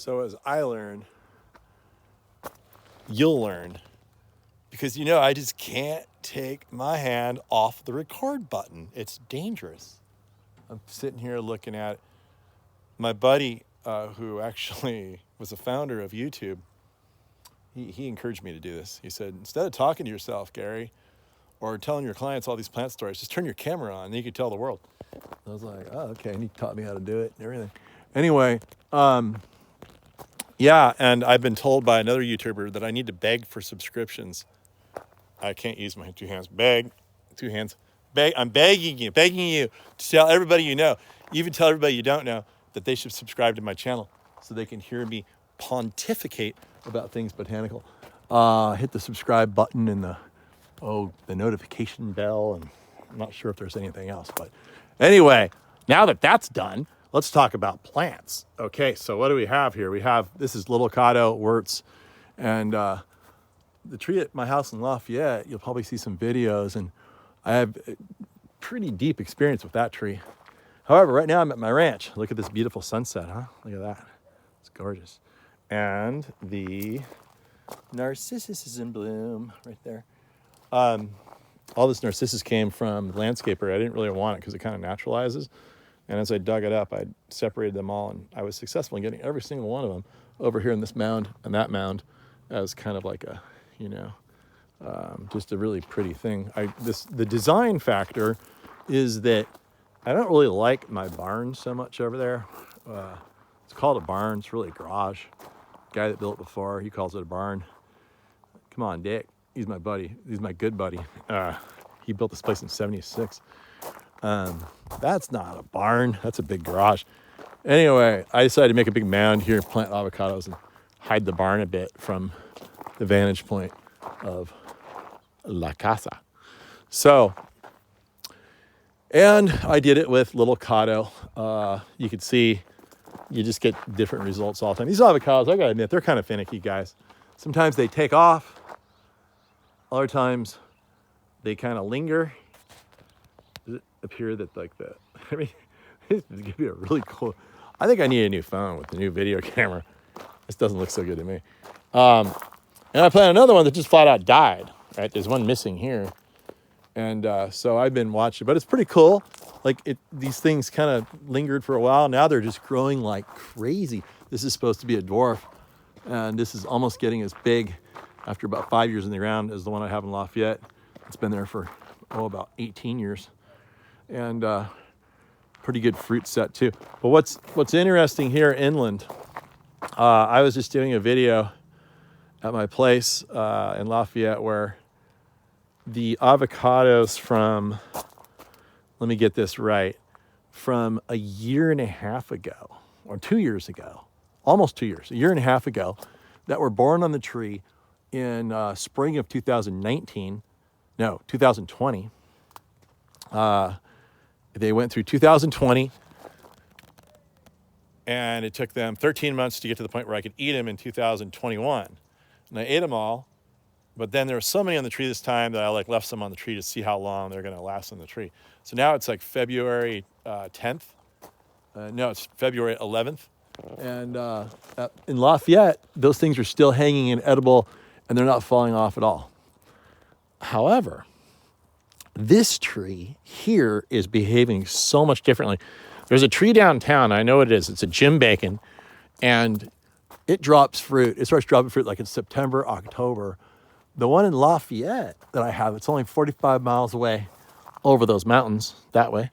So as I learn, you'll learn. Because, you know, I just can't take my hand off the record button. It's dangerous. I'm sitting here looking at my buddy, who actually was a founder of YouTube. He encouraged me to do this. He said, instead of talking to yourself, Gary, or telling your clients all these plant stories, just turn your camera on and you can tell the world. I was like, oh, okay. And he taught me how to do it and everything. Anyway, yeah, and I've been told by another YouTuber that I need to beg for subscriptions. I can't use my two hands. Beg, two hands. Beg. I'm begging you to tell everybody you know, even tell everybody you don't know, that they should subscribe to my channel so they can hear me pontificate about things botanical. Hit the subscribe button and the notification bell, and I'm not sure if there's anything else. But anyway, now that that's done, let's talk about plants. Okay, so what do we have here? This is little Avocado Wurtz, and the tree at my house in Lafayette, you'll probably see some videos, and I have pretty deep experience with that tree. However, right now I'm at my ranch. Look at this beautiful sunset, huh? Look at that. It's gorgeous. And the narcissus is in bloom right there. All this narcissus came from the landscaper. I didn't really want it because it kind of naturalizes. And as I dug it up, I separated them all, and I was successful in getting every single one of them over here in this mound and that mound as kind of like a, you know, just a really pretty thing. The design factor is that I don't really like my barn so much over there. It's called a barn. It's really a garage. The guy that built it before, he calls it a barn. Come on, Dick. He's my buddy. He's my good buddy. He built this place in '76. That's not a barn. That's a big garage. Anyway, I decided to make a big mound here, plant avocados, and hide the barn a bit from the vantage point of La Casa. So, and I did it with little Avocado. You could see, you just get different results all the time. These avocados, I gotta admit, they're kind of finicky, guys. Sometimes they take off. Other times they kind of linger. Does it appear that like the, I mean, it's gonna be a really cool, I think I need a new phone with the new video camera. This doesn't look so good to me. And I planted another one that just flat out died, right? There's one missing here. And so I've been watching, but it's pretty cool. Like these things kind of lingered for a while. Now they're just growing like crazy. This is supposed to be a dwarf. And this is almost getting as big after about 5 years in the ground as the one I have in Lafayette. It's been there for, about 18 years. And pretty good fruit set too. But what's interesting here inland, I was just doing a video at my place in Lafayette where the avocados from, let me get this right, from a year and a half ago, or 2 years ago, almost 2 years, a year and a half ago, that were born on the tree in spring of 2020. They went through 2020, and it took them 13 months to get to the point where I could eat them in 2021. And I ate them all. But then there were so many on the tree this time that I left some on the tree to see how long they're going to last on the tree. So now it's like February 10th. No, it's February 11th. And in Lafayette, those things are still hanging and edible, and they're not falling off at all. However, this tree here is behaving so much differently. There's a tree downtown. I know what it is. It's a Jim Bacon, and it drops fruit. It starts dropping fruit like in September, October. The one in Lafayette that I have, it's only 45 miles away over those mountains that way.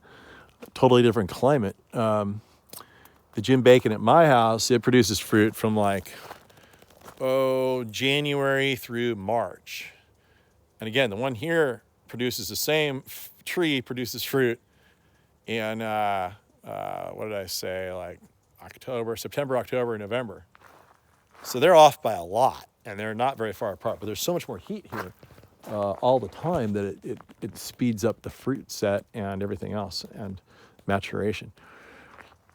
Totally different climate. The Jim Bacon at my house, it produces fruit from January through March. And again, the one here produces the same tree, produces fruit in, what did I say, September, October, November. So they're off by a lot. And they're not very far apart, but there's so much more heat here all the time that it speeds up the fruit set and everything else and maturation.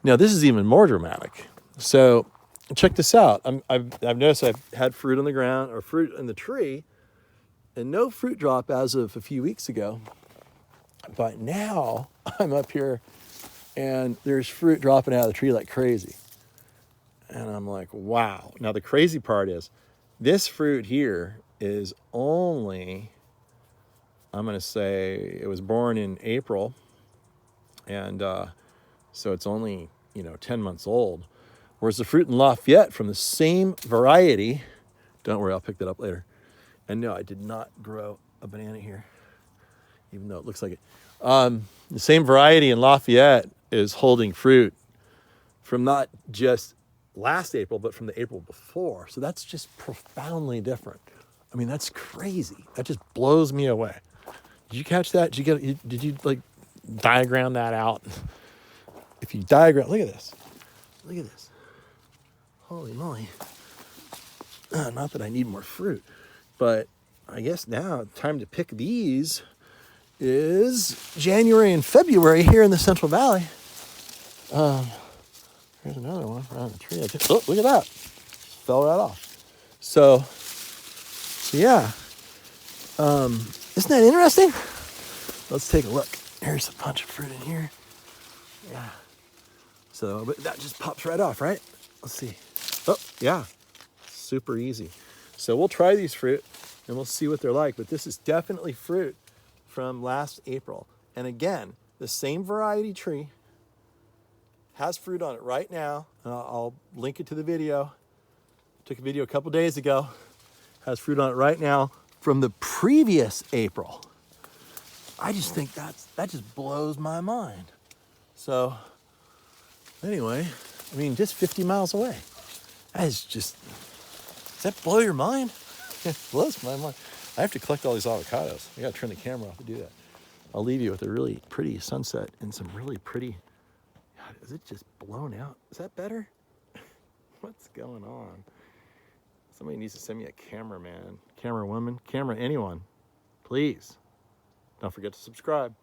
Now this is even more dramatic. So check this out. I've noticed I've had fruit on the ground or fruit in the tree, and no fruit drop as of a few weeks ago. But now I'm up here, and there's fruit dropping out of the tree like crazy. And I'm like, wow. Now the crazy part is this fruit here is only, I'm going to say it was born in April. And so it's only, 10 months old. Whereas the fruit in Lafayette from the same variety, don't worry, I'll pick that up later. And no, I did not grow a banana here, even though it looks like it. The same variety in Lafayette is holding fruit from not just last April, but from the April before. So that's just profoundly different. I mean, that's crazy. That just blows me away. Did you catch that? Did you like diagram that out? If you diagram, look at this. Look at this. Holy moly. Not that I need more fruit, but I guess now time to pick these is January and February here in the Central Valley. Here's another one around the tree. Oh, look at that. Fell right off. So yeah. Isn't that interesting? Let's take a look. Here's a bunch of fruit in here. Yeah. So, but that just pops right off, right? Let's see. Oh, yeah. Super easy. So we'll try these fruit and we'll see what they're like. But this is definitely fruit from last April. And again, the same variety tree has fruit on it right now. And I'll link it to the video. Took a video a couple days ago. Has fruit on it right now from the previous April. I just think that just blows my mind. So anyway, I mean, just 50 miles away. Does that blow your mind? It blows my mind. I have to collect all these avocados. I gotta turn the camera off to do that. I'll leave you with a really pretty sunset and some really pretty, God, is it just blown out? Is that better? What's going on? Somebody needs to send me a cameraman, camera woman, camera anyone, please. Don't forget to subscribe.